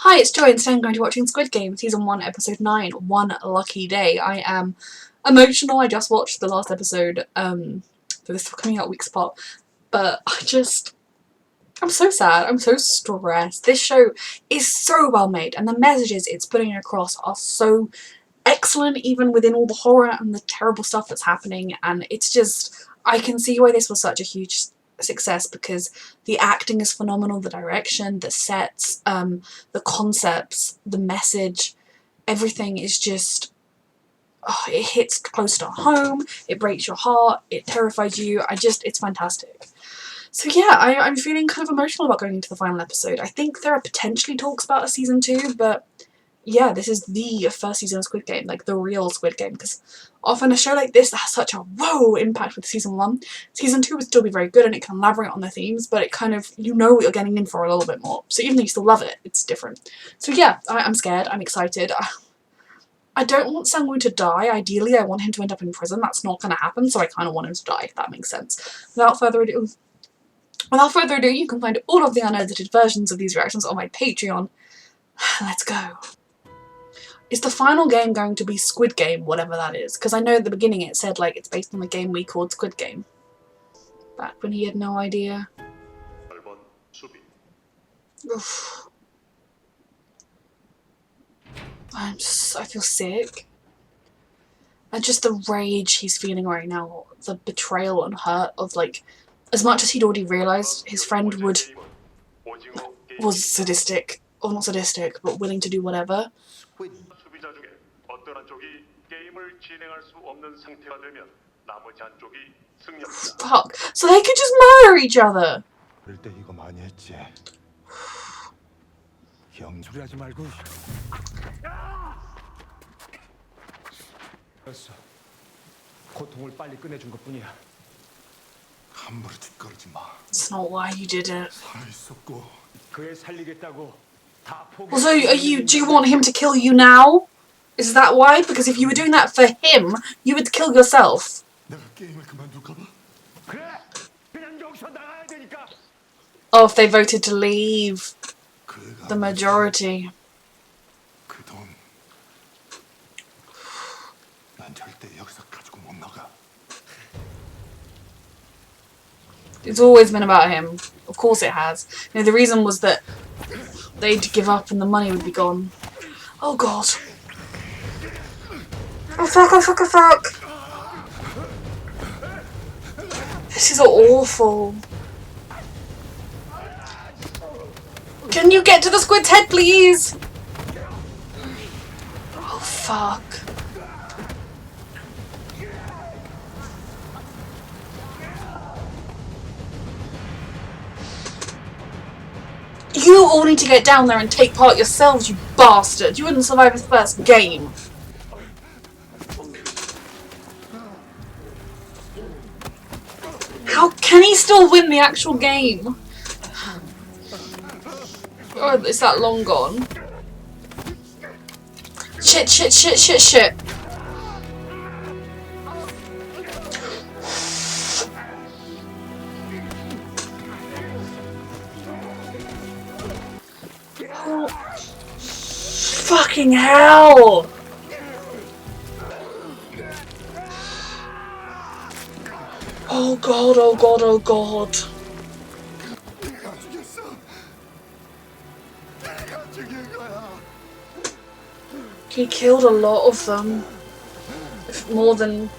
Hi, it's Joy and today I'm going to be watching Squid Game, Season 1, Episode 9, One Lucky Day. I am emotional. I just watched the last episode for this coming out week's part, but I'm so sad. I'm so stressed. This show is so well made and the messages it's putting across are so excellent even within all the horror and the terrible stuff that's happening, and it's just, I can see why this was such a huge success because the acting is phenomenal, the direction, the sets, the concepts, the message, everything is just, oh, it hits close to home, it breaks your heart, it terrifies you. It's fantastic. So yeah, I'm feeling kind of emotional about going into the final episode. I think there are potentially talks about a season 2, but yeah, this is the first season of Squid Game, like the real Squid Game, because often a show like this that has such a whoa impact with season 1, season 2 would still be very good and it can elaborate on the themes, but it kind of, you know what you're getting in for a little bit more. So even though you still love it, it's different. So yeah, I'm scared, I'm excited. I don't want Sang-woo to die. Ideally, I want him to end up in prison. That's not going to happen, so I kind of want him to die, if that makes sense. Without further ado, you can find all of the unedited versions of these reactions on my Patreon. Let's go. Is the final game going to be Squid Game, whatever that is? Because I know at the beginning it said like it's based on the game we called Squid Game. Back when he had no idea. Oof. I feel sick. And just the rage he's feeling right now, the betrayal and hurt of like, as much as he'd already realised his friend was sadistic, or not sadistic, but willing to do whatever. Fuck. So they could just murder each other. It's not why you did it. Also, do you want him to kill you now? Is that why? Because if you were doing that for him, you would kill yourself. Oh, if they voted to leave. The majority. It's always been about him. Of course it has. You know, the reason was that they'd give up and the money would be gone. Oh god. Oh fuck, oh fuck, oh fuck. This is awful. Can you get to the squid's head, please? Oh fuck. You all need to get down there and take part yourselves, you bastard. You wouldn't survive his first game. How can he still win the actual game? Oh, is that long gone? Shit, shit, shit, shit, shit. Oh, fucking hell! Oh god, oh god, oh god. He killed a lot of them. If more than...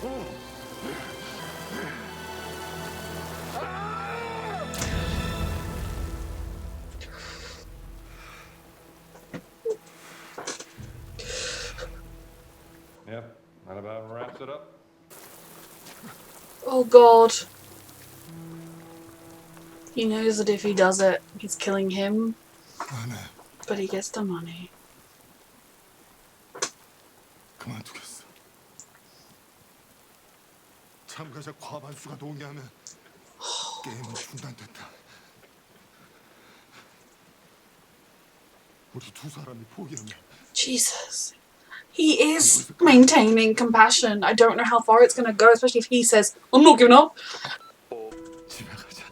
Yep, that about wraps it up. Oh god. He knows that if he does it, he's killing him. But he gets the money. 참가자 과반수가 동의하면 게임은 중단된다. 우리 두 사람이 포기하면. Jesus. He is maintaining compassion. I don't know how far it's going to go, especially if he says, I'm not giving up. 집에 가자.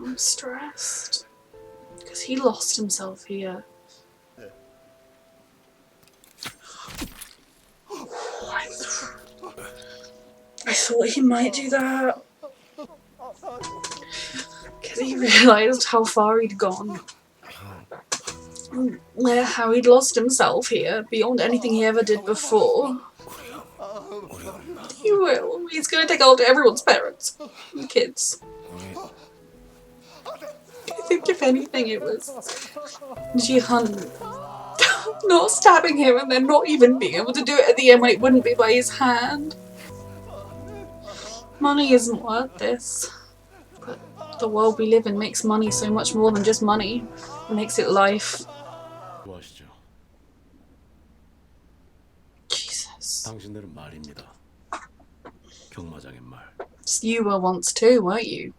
I'm stressed. Because he lost himself here. I thought he might do that. Because he realised how far he'd gone. How he'd lost himself here, beyond anything he ever did before. He will. He's gonna take after everyone's parents. And kids. I think if anything it was Jihan not stabbing him and then not even being able to do it at the end when it wouldn't be by his hand. Money isn't worth this. But the world we live in makes money so much more than just money. It makes it life. Jesus. 당신들은 말입니다. 경마장의 말. You were once too, weren't you?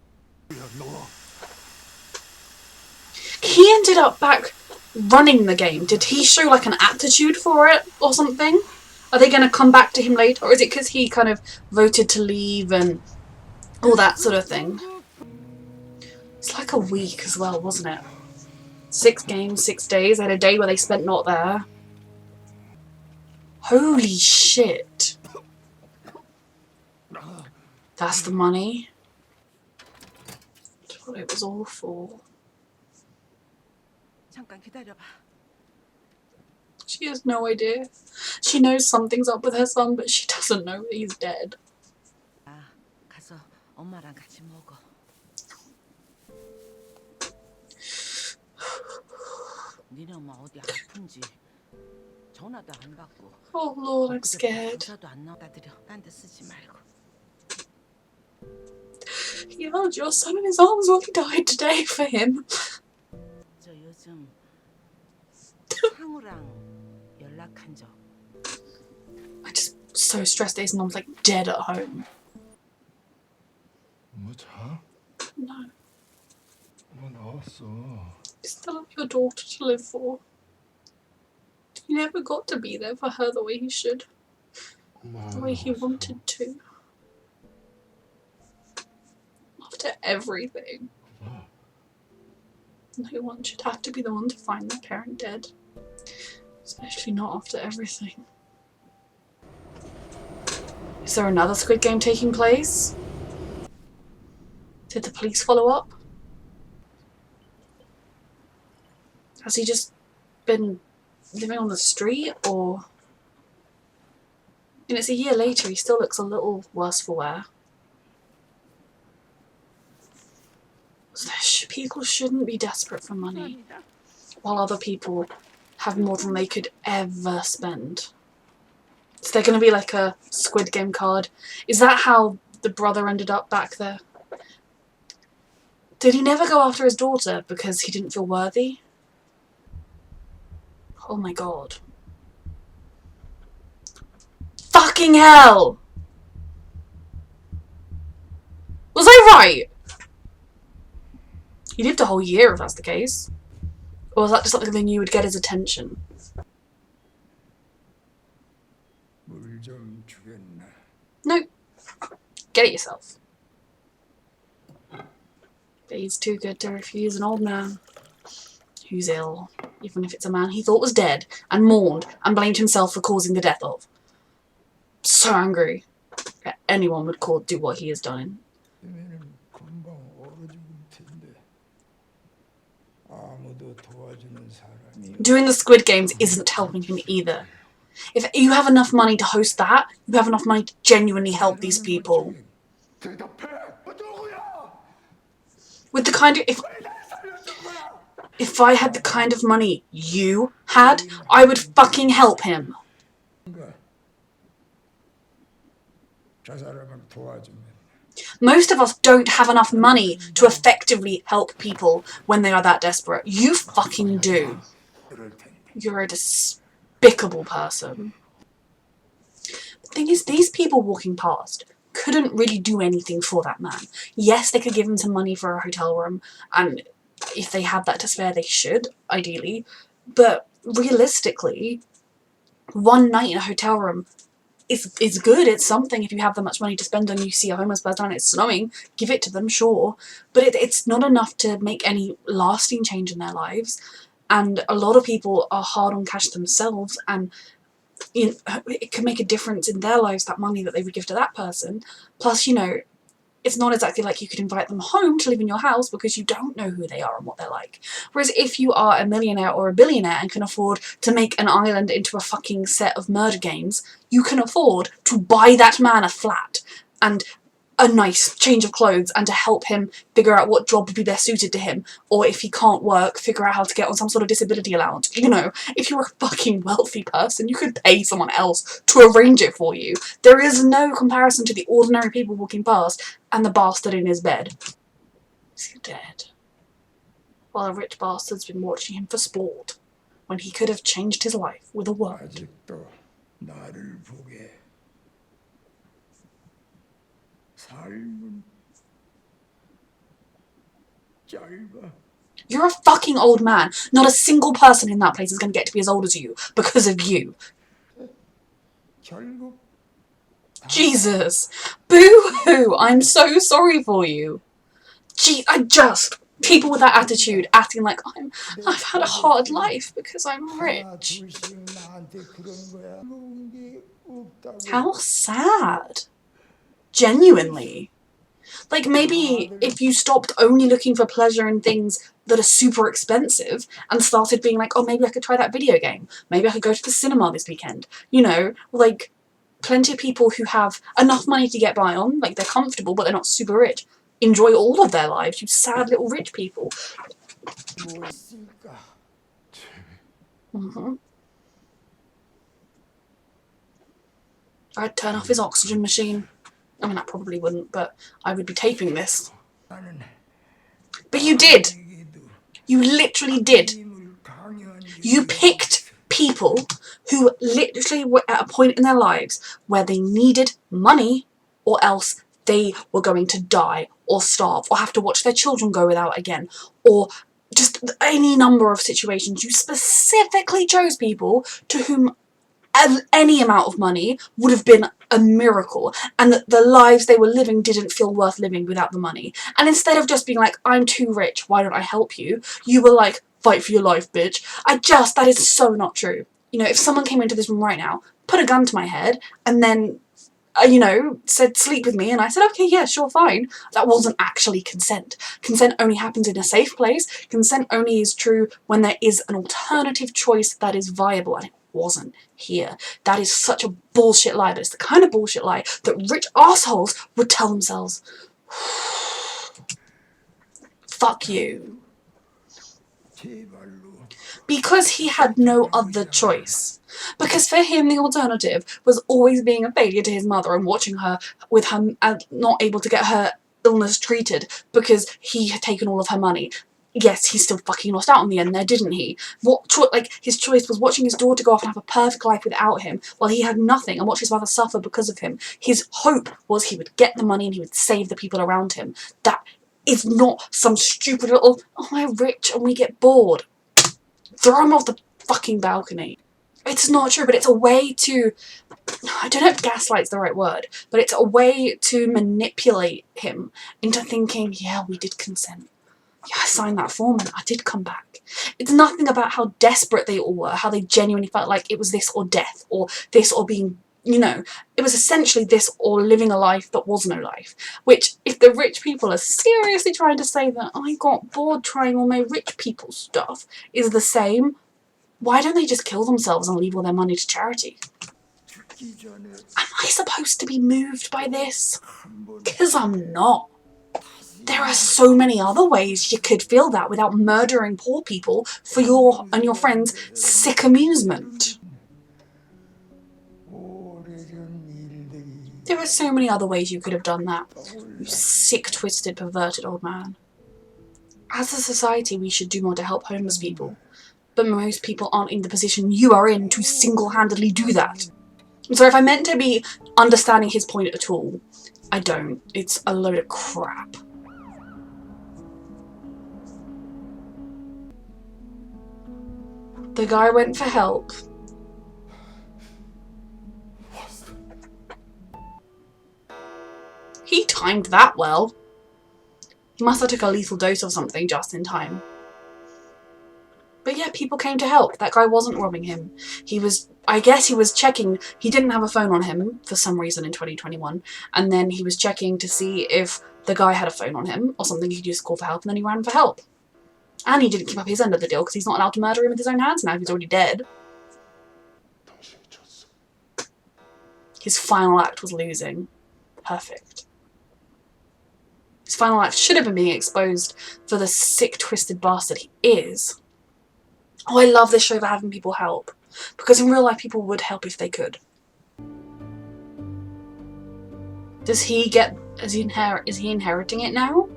He ended up back running the game. Did he show like an aptitude for it or something? Are they going to come back to him later? Or is it because he kind of voted to leave and all that sort of thing? It's like a week as well, wasn't it? 6 games, 6 days. They had a day where they spent not there. Holy shit. That's the money. That's what it was all for. 잠깐 기다려봐. She has no idea. She knows something's up with her son, but she doesn't know that he's dead. 아, 가서 엄마랑 같이 먹어. 니네 엄마 어디 아픈지 전화도 안 받고. Oh Lord, I'm scared. 주사도 안 나와드려. 딴 데 쓰지 말고. He held your son in his arms while he died today for him. 저 요즘 상우랑 연락한 적. I'm just so stressed that his mom's like dead at home. 뭐 자? No. 뭐 나왔어. You still have your daughter to live for. He never got to be there for her the way he should. The way he wanted to. After everything. No one should have to be the one to find their parent dead. Especially not after everything. Is there another Squid Game taking place? Did the police follow up? Has he just been living on the street, or... And it's a year later, he still looks a little worse for wear. So people shouldn't be desperate for money, while other people have more than they could ever spend. Is there going to be like a Squid Game card? Is that how the brother ended up back there? Did he never go after his daughter because he didn't feel worthy? Oh my god. Fucking hell! Was I right? He lived a whole year if that's the case. Or was that just something they knew would get his attention? No. Get it yourself. But he's too good to refuse an old man who's ill, even if it's a man he thought was dead, and mourned and blamed himself for causing the death of. So angry that anyone would do what he has done. Doing the Squid Games isn't helping him either. If you have enough money to host that, you have enough money to genuinely help these people. With the kind of... If I had the kind of money you had, I would fucking help him. Most of us don't have enough money to effectively help people when they are that desperate. You fucking do. You're a despicable person. The thing is, these people walking past couldn't really do anything for that man. Yes, they could give him some money for a hotel room, and if they have that to spare, they should, ideally. But realistically, one night in a hotel room it's good, it's something. If you have that much money to spend and you see a homeless person and it's snowing, give it to them, sure. But it's not enough to make any lasting change in their lives. And a lot of people are hard on cash themselves, and you know, it can make a difference in their lives, that money that they would give to that person. Plus, you know, it's not exactly like you could invite them home to live in your house because you don't know who they are and what they're like. Whereas if you are a millionaire or a billionaire and can afford to make an island into a fucking set of murder games, you can afford to buy that man a flat and a nice change of clothes and to help him figure out what job would be best suited to him, or if he can't work, figure out how to get on some sort of disability allowance. You know, if you're a fucking wealthy person, you could pay someone else to arrange it for you. There is no comparison to the ordinary people walking past and the bastard in his bed. Is he dead? While a rich bastard's been watching him for sport, when he could have changed his life with a word. 아직도 나를 보게. 삶은 짧아. You're a fucking old man. Not a single person in that place is going to get to be as old as you because of you. 결국 Jesus. Boo-hoo. I'm so sorry for you. Gee, people with that attitude acting like I've had a hard life because I'm rich. 둘씩 나한테 그런 거야. 그런 게 없다고. How sad. Genuinely. Like, maybe if you stopped only looking for pleasure in things that are super expensive and started being like, oh, maybe I could try that video game. Maybe I could go to the cinema this weekend. You know, like, plenty of people who have enough money to get by on, like, they're comfortable, but they're not super rich, enjoy all of their lives. You sad little rich people. 뭐 있을까? I'd turn off his oxygen machine. I mean, I probably wouldn't, but I would be taping this. 나는 But you did. 에게도 You literally did. 힘을 강요한 You picked people who literally were at a point in their lives where they needed money, or else they were going to die or starve or have to watch their children go without again, or just any number of situations. You specifically chose people to whom any amount of money would have been a miracle, and that the lives they were living didn't feel worth living without the money. And instead of just being like, I'm too rich, why don't I help you, you were like, fight for your life, bitch. That is so not true. You know, if someone came into this room right now, put a gun to my head, and then you know, said sleep with me, and I said, okay, yeah, sure, fine. That wasn't actually consent. Consent only happens in a safe place. Consent only is true when there is an alternative choice that is viable, and it wasn't here. That is such a bullshit lie, but it's the kind of bullshit lie that rich assholes would tell themselves. Fuck you. 제발로 Because he had no other choice. Because for him, the alternative was always being a failure to his mother and watching her with her not able to get her illness treated because he had taken all of her money. Yes, he still fucking lost out in the end there, didn't he? His choice was watching his daughter go off and have a perfect life without him while he had nothing, and watch his mother suffer because of him. His hope was he would get the money and he would save the people around him. That is not some stupid little, oh, we're rich and we get bored. Throw him off the fucking balcony. It's not true, but it's a way to, I don't know if gaslight's the right word, but it's a way to manipulate him into thinking, yeah, we did consent. Yeah, I signed that form and I did come back. It's nothing about how desperate they all were, how they genuinely felt like it was this or death, or this or being, you know, it was essentially this or living a life that was no life. Which, if the rich people are seriously trying to say that I got bored trying all my rich people stuff is the same, why don't they just kill themselves and leave all their money to charity? 죽기 전에 Am I supposed to be moved by this? 한번 Because I'm not. There are so many other ways you could feel that without murdering poor people for your and your friends' sick amusement. 오래전 일들이 There are so many other ways you could have done that, you sick, twisted, perverted old man. As a society, we should do more to help homeless people, but most people aren't in the position you are in to single-handedly do that. So if I meant to be understanding his point at all, I don't. It's a load of crap. The guy went for help. timed that well. He must have took a lethal dose of something just in time. But yeah, people came to help. That guy wasn't robbing him. I guess he was checking. He didn't have a phone on him for some reason in 2021. And then he was checking to see if the guy had a phone on him or something he could use to call for help, and then he ran for help. And he didn't keep up his end of the deal because he's not allowed to murder him with his own hands now. He's already dead. His final act was losing. Perfect. His final act should have been being exposed for the sick, twisted bastard he is. Oh, I love this show for having people help. Because in real life, people would help if they could. Does he get... Is he inheriting it now?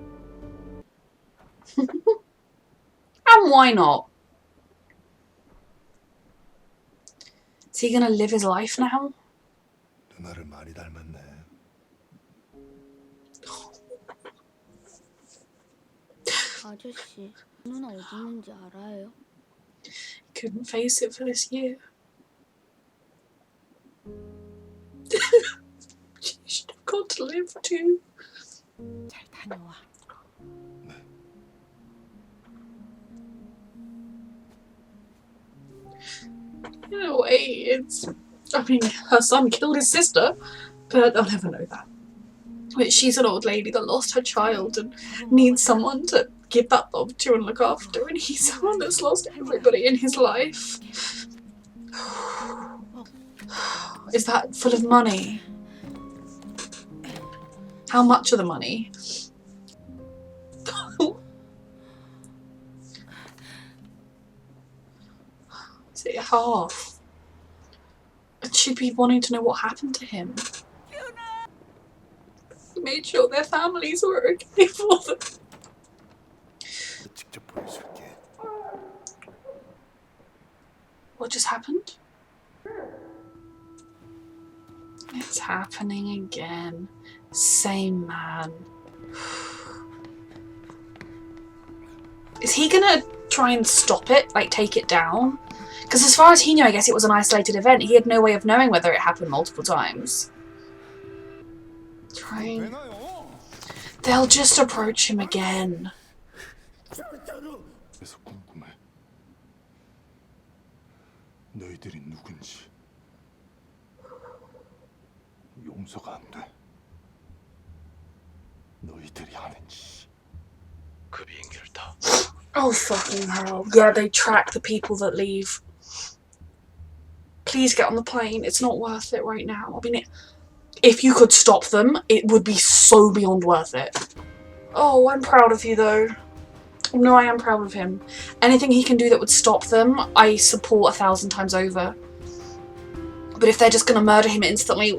And why not? Is he gonna live his life now? 누나를 많이 닮았네. 아저씨, 누나 어디 있는지 알아요? Couldn't face it for this year. She should have got to live too. 잘 다녀와. In a way, it's... I mean, her son killed his sister, but I'll never know that. But she's an old lady that lost her child and needs someone to give that love to and look after, and he's someone that's lost everybody in his life. Is that full of money? How much of the money? Is it half? And she'd be wanting to know what happened to him. He made sure their families were okay for them. 직접 보여줄게. What just happened? It's happening again. Same man. Is he gonna try and stop it? Like, take it down? Because as far as he knew, I guess it was an isolated event. He had no way of knowing whether it happened multiple times. Trying. They'll just approach him again. 그래서 궁금해. 너희들이 누군지. 용서가 안 돼. 너희들이 하는 짓. 그 비행기를 타. Oh fucking hell. Yeah, they track the people that leave. Please get on the plane. It's not worth it right now. I mean, if you could stop them, it would be so beyond worth it. Oh, I'm proud of you though. No, I am proud of him. Anything he can do that would stop them, I support 1,000 times over. But if they're just gonna murder him instantly...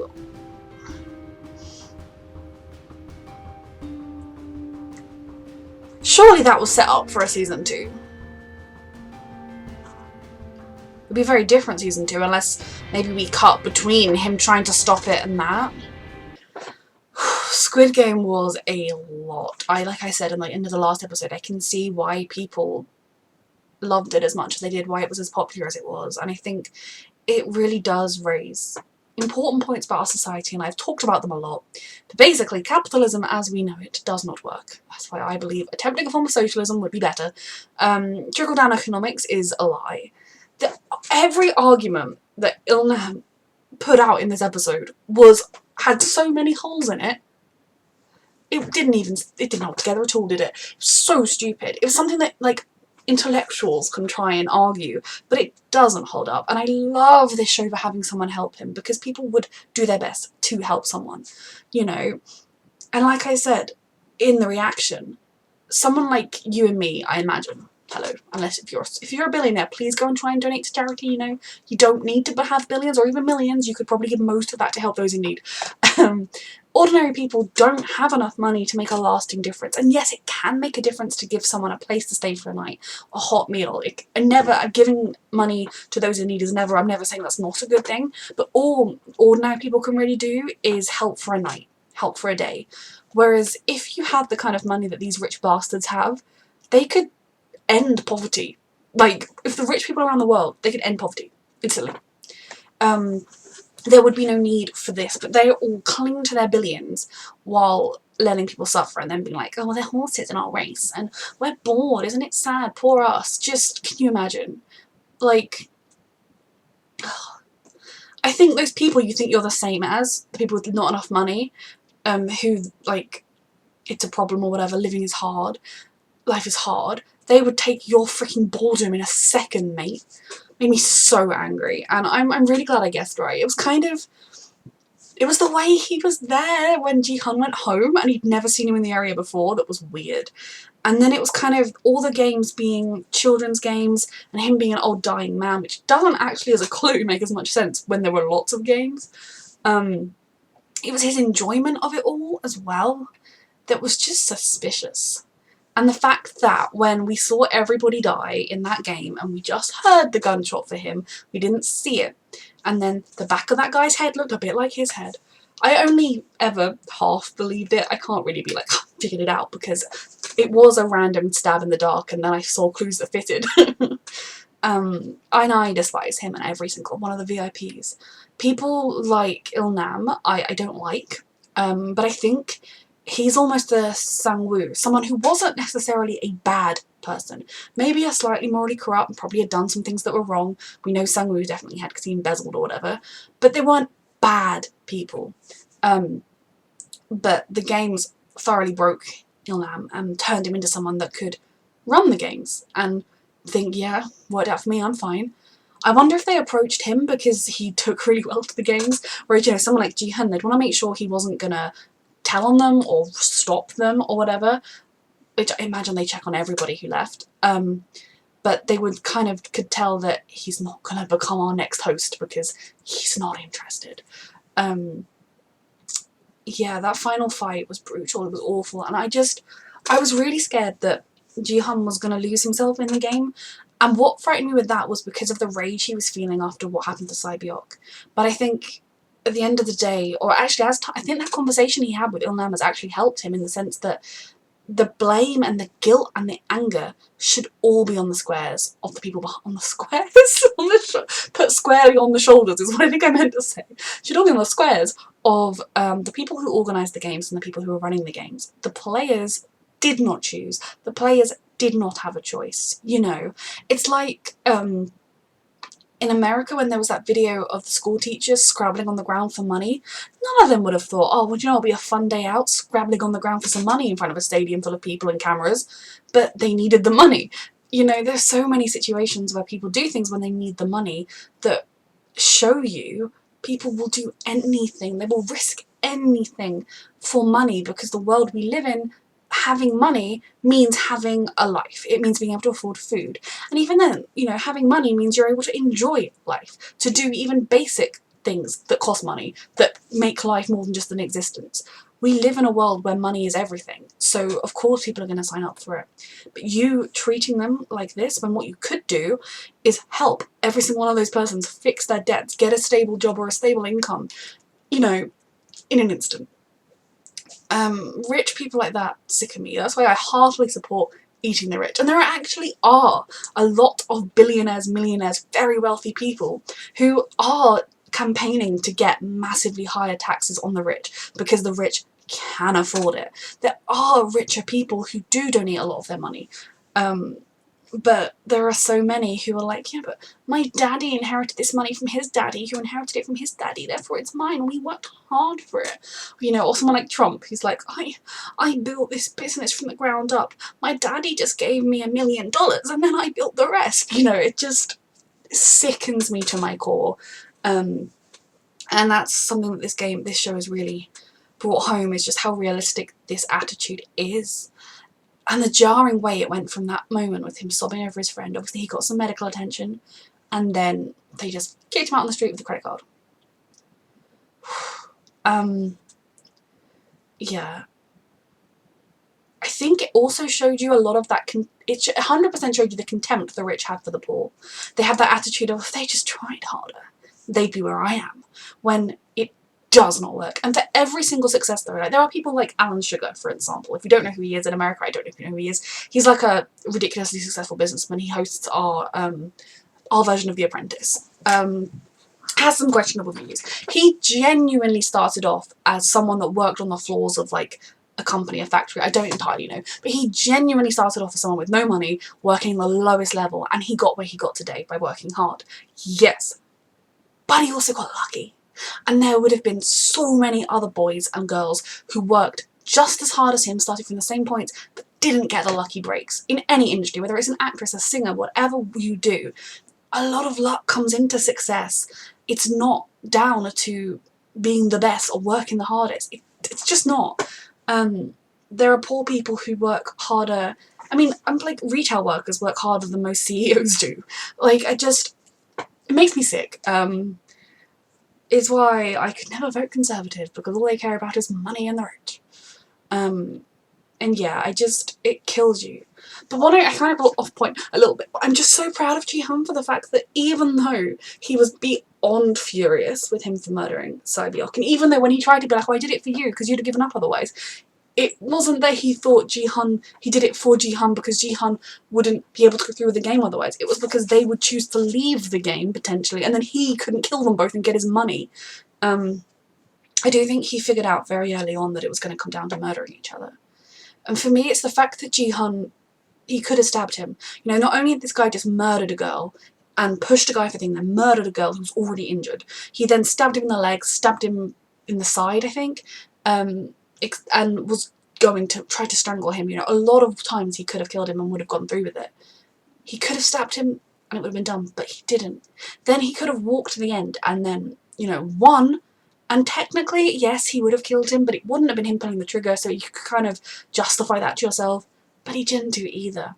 Surely that was set up for a season 2. It'd be a very different season 2 unless maybe we cut between him trying to stop it and that. Squid Game was a lot. Like I said in the end of the last episode, I can see why people loved it as much as they did, why it was as popular as it was, and I think it really does raise important points about our society, and I've talked about them a lot. But basically, capitalism as we know it does not work. That's why I believe attempting a form of socialism would be better. Trickle-down economics is a lie. Every argument that Ilna put out in this episode had so many holes in it. It didn't hold together at all, did it? It was so stupid. It was something that, like, intellectuals can try and argue, but it doesn't hold up. And I love this show for having someone help him, because people would do their best to help someone, you know. And like I said, in the reaction, someone like you and me, I imagine, hello, unless if you're a billionaire, please go and try and donate to charity, you know. You don't need to have billions or even millions. You could probably give most of that to help those in need. Ordinary people don't have enough money to make a lasting difference. And yes, it can make a difference to give someone a place to stay for a night, a hot meal. Giving money to those in need is never, I'm never saying that's not a good thing, but all ordinary people can really do is help for a night, help for a day. Whereas if you had the kind of money that these rich bastards have, they could end poverty. Like, if the rich people around the world, they could end poverty instantly. There would be no need for this, but they all cling to their billions while letting people suffer and then being like, oh, well, they're horses in our race and we're bored, isn't it sad, poor us. Just, can you imagine? Like, I think those people you think you're the same as, the people with not enough money, who, like, it's a problem or whatever, living is hard, life is hard, they would take your freaking boredom in a second, mate. Made me so angry, and I'm really glad I guessed right. It was kind of, it was the way he was there when Ji-hun went home and he'd never seen him in the area before that was weird. And then it was kind of all the games being children's games and him being an old dying man, which doesn't actually as a clue make as much sense when there were lots of games. It was his enjoyment of it all as well that was just suspicious. And the fact that when we saw everybody die in that game and we just heard the gunshot for him, we didn't see it, and then the back of that guy's head looked a bit like his head. I only ever half believed it. I can't really be like, figured it out, because it was a random stab in the dark and then I saw clues that fitted. I despise him and every single one of the VIPs. People like Ilnam, I don't like, but I think he's almost a Sang-woo, someone who wasn't necessarily a bad person. Maybe a slightly morally corrupt and probably had done some things that were wrong. We know Sang-woo definitely had because he embezzled or whatever. But they weren't bad people. But the games thoroughly broke Ilnam and turned him into someone that could run the games and think, yeah, worked out for me, I'm fine. I wonder if they approached him because he took really well to the games, whereas, you know, someone like Ji-hun, they'd want to make sure he wasn't gonna tell on them or stop them or whatever, which I imagine they check on everybody who left. But they would kind of could tell that he's not going to become our next host because he's not interested. Yeah, that final fight was brutal, it was awful, and I was really scared that Ji-hun was going to lose himself in the game. And what frightened me with that was because of the rage he was feeling after what happened to Sae-byuk. But I think at the end of the day, or actually I think that conversation he had with Ilnam has actually helped him in the sense that the blame and the guilt and the anger should all be on the squares of the people on the squares put squarely on the shoulders is what I think I meant to say. Should all be on the squares of the people who organised the games and the people who were running the games. The players did not choose. The players did not have a choice. You know, it's like in America, when there was that video of the school teachers scrabbling on the ground for money, none of them would have thought, oh, well, you know, it'll be a fun day out scrabbling on the ground for some money in front of a stadium full of people and cameras. But they needed the money. You know, there's so many situations where people do things when they need the money that show you people will do anything. They will risk anything for money, because the world we live in, having money means having a life. It means being able to afford food. And even then, you know, having money means you're able to enjoy life, to do even basic things that cost money, that make life more than just an existence. We live in a world where money is everything, so of course people are going to sign up for it. But you treating them like this, when what you could do is help every single one of those persons fix their debts, get a stable job or a stable income, you know, in an instant. Rich people like that sicken me. That's why I heartily support eating the rich. And there actually are a lot of billionaires, millionaires, very wealthy people who are campaigning to get massively higher taxes on the rich because the rich can afford it. There are richer people who do donate a lot of their money. But there are so many who are like, yeah, but my daddy inherited this money from his daddy, who inherited it from his daddy, therefore it's mine. We worked hard for it. You know, or someone like Trump, who's like, I built this business from the ground up. My daddy just gave me $1 million and then I built the rest. You know, it just sickens me to my core. And that's something that this show has really brought home, is just how realistic this attitude is. And the jarring way it went from that moment with him sobbing over his friend. Obviously he got some medical attention and then they just kicked him out on the street with a credit card. Yeah. I think it also showed you a lot of that, it 100% showed you the contempt the rich have for the poor. They have that attitude of, if they just tried harder, they'd be where I am. When it does not work. And for every single success story, like, there are people like Alan Sugar, for example. If you don't know who he is in America, I don't know if you know who he is. He's like a ridiculously successful businessman. He hosts our version of The Apprentice. Has some questionable views. He genuinely started off as someone that worked on the floors of like a company, a factory, I don't entirely know, but he genuinely started off as someone with no money, working the lowest level, and he got where he got today by working hard. Yes, but he also got lucky. And there would have been so many other boys and girls who worked just as hard as him, starting from the same points, but didn't get the lucky breaks. In any industry, whether it's an actress, a singer, whatever you do, a lot of luck comes into success. It's not down to being the best or working the hardest. It's just not. There are poor people who work harder. I mean, like, retail workers work harder than most CEOs do. Like, it makes me sick. Is why I could never vote Conservative, because all they care about is money and the rich. And yeah, it kills you. But what I kind of got off point a little bit, but I'm just so proud of Ji-hun for the fact that even though he was beyond furious with him for murdering Saibyok, and even though when he tried to be like, oh, I did it for you because you'd have given up otherwise, it wasn't that he thought he did it for Ji-hun because Ji-hun wouldn't be able to go through with the game otherwise. It was because they would choose to leave the game, potentially, and then he couldn't kill them both and get his money. I do think he figured out very early on that it was going to come down to murdering each other. And for me, it's the fact that Ji-hun, he could have stabbed him. You know, not only had this guy just murdered a girl and pushed a guy for thing, then murdered a girl who was already injured. He then stabbed him in the legs, stabbed him in the side, I think, and was going to try to strangle him. You know, a lot of times he could have killed him and would have gone through with it. He could have stabbed him and it would have been done, but he didn't. Then he could have walked to the end and then, you know, won. And technically, yes, he would have killed him, but it wouldn't have been him pulling the trigger, so you could kind of justify that to yourself. But he didn't do either.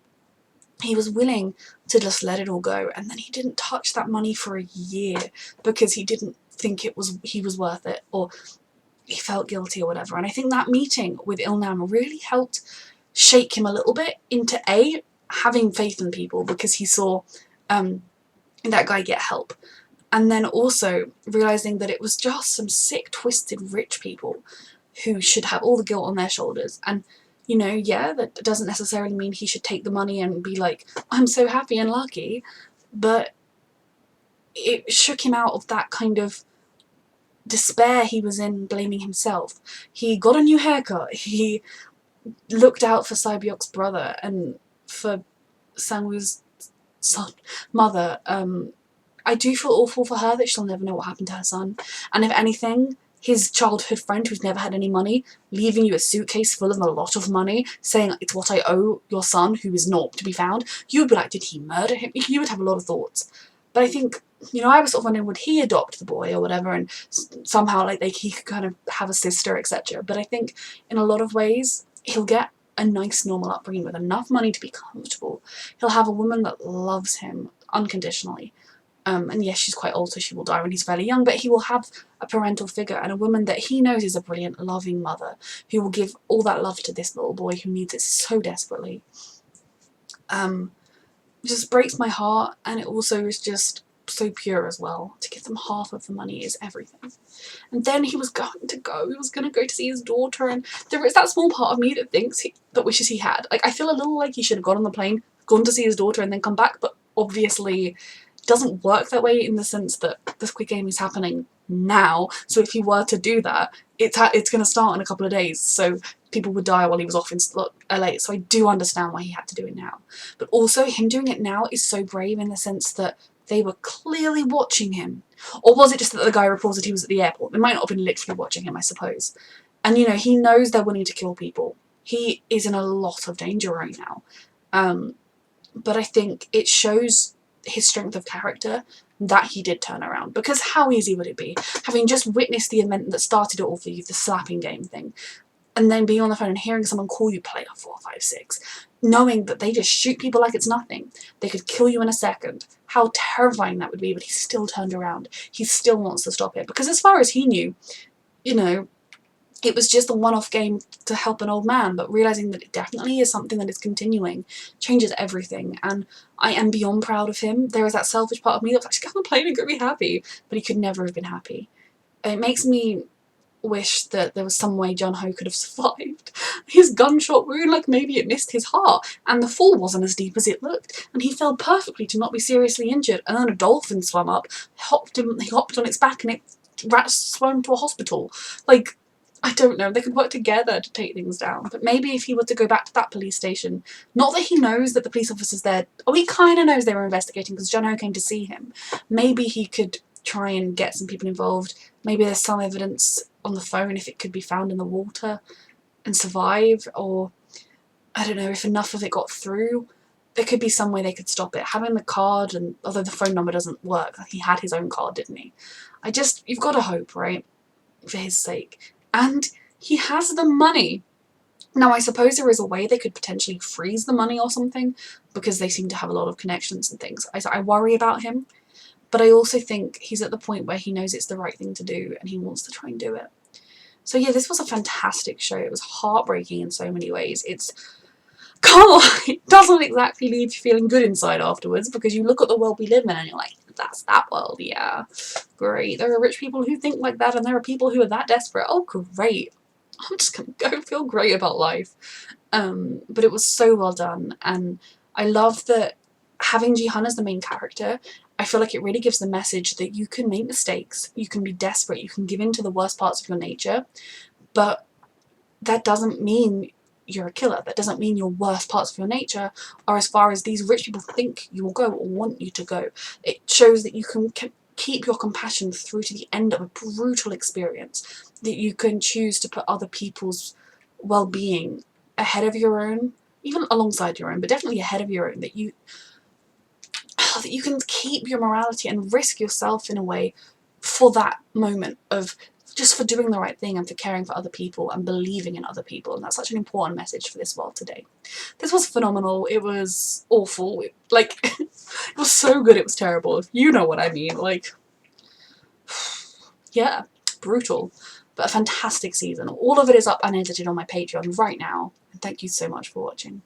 He was willing to just let it all go, and then he didn't touch that money for a year because he didn't think he was worth it, or he felt guilty or whatever. And I think that meeting with Ilnam really helped shake him a little bit into having faith in people, because he saw that guy get help. And then also realising that it was just some sick, twisted, rich people who should have all the guilt on their shoulders. And, you know, yeah, that doesn't necessarily mean he should take the money and be like, I'm so happy and lucky. But it shook him out of that kind of despair he was in, blaming himself. He got a new haircut. He looked out for Saibyok's brother and for Sangwoo's mother. I do feel awful for her that she'll never know what happened to her son. And if anything, his childhood friend who's never had any money, leaving you a suitcase full of a lot of money, saying it's what I owe your son who is not to be found, you would be like, did he murder him? You would have a lot of thoughts. But I think, you know, I was sort of wondering, would he adopt the boy or whatever, and somehow like he could kind of have a sister, etc. But I think in a lot of ways, he'll get a nice normal upbringing with enough money to be comfortable. He'll have a woman that loves him unconditionally. And yes, she's quite old, so she will die when he's fairly young, but he will have a parental figure and a woman that he knows is a brilliant, loving mother who will give all that love to this little boy who needs it so desperately. It just breaks my heart, and it also is just so pure as well. To give them half of the money is everything. And then he was going to go to see his daughter, and there is that small part of me that wishes he had. Like, I feel a little like he should have got on the plane, gone to see his daughter, and then come back, but obviously doesn't work that way, in the sense that the Squid Game is happening now, so if he were to do that, it's going to start in a couple of days, so people would die while he was off in LA, so I do understand why he had to do it now. But also, him doing it now is so brave, in the sense that they were clearly watching him. Or was it just that the guy reported he was at the airport? They might not have been literally watching him, I suppose. And, you know, he knows they're willing to kill people. He is in a lot of danger right now. But I think it shows his strength of character that he did turn around, because how easy would it be, having just witnessed the event that started it all for you, the slapping game thing, and then being on the phone and hearing someone call you player 456, knowing that they just shoot people like it's nothing, they could kill you in a second, how terrifying that would be. But he still turned around. He still wants to stop it, because as far as he knew, you know, it was just a one-off game to help an old man, but realising that it definitely is something that is continuing changes everything, and I am beyond proud of him. There is that selfish part of me that's like, just get on the plane and go be happy, but he could never have been happy. It makes me wish that there was some way Jun-ho could have survived his gunshot wound, like maybe it missed his heart, and the fall wasn't as deep as it looked, and he fell perfectly to not be seriously injured, and then a dolphin swam up, he hopped on its back, and it swam to a hospital. Like, I don't know, they could work together to take things down. But maybe if he were to go back to that police station, not that he knows that the police officer's there, he kind of knows they were investigating because Jun-ho came to see him. Maybe he could try and get some people involved. Maybe there's some evidence on the phone if it could be found in the water and survive, or I don't know, if enough of it got through, there could be some way they could stop it. Having the card, and although the phone number doesn't work, he had his own card, didn't he? You've got to hope, right? For his sake. And he has the money. Now, I suppose there is a way they could potentially freeze the money or something, because they seem to have a lot of connections and things. I worry about him, but I also think he's at the point where he knows it's the right thing to do, and he wants to try and do it. So yeah, this was a fantastic show. It was heartbreaking in so many ways. It doesn't exactly leave you feeling good inside afterwards, because you look at the world we live in and you're like, that's that world, yeah. Great. There are rich people who think like that, and there are people who are that desperate. Oh, great. I'm just gonna go feel great about life. But it was so well done, and I love that having Ji-hun as the main character, I feel like it really gives the message that you can make mistakes, you can be desperate, you can give in to the worst parts of your nature, but that doesn't mean you're a killer. That doesn't mean your worst parts of your nature are as far as these rich people think you will go or want you to go. It shows that you can keep your compassion through to the end of a brutal experience, that you can choose to put other people's well-being ahead of your own, even alongside your own, but definitely ahead of your own, that you can keep your morality and risk yourself in a way for that moment of just for doing the right thing and for caring for other people and believing in other people. And that's such an important message for this world today. This was phenomenal. It was awful. It was so good it was terrible. You know what I mean. Yeah, brutal. But a fantastic season. All of it is up unedited on my Patreon right now. And thank you so much for watching.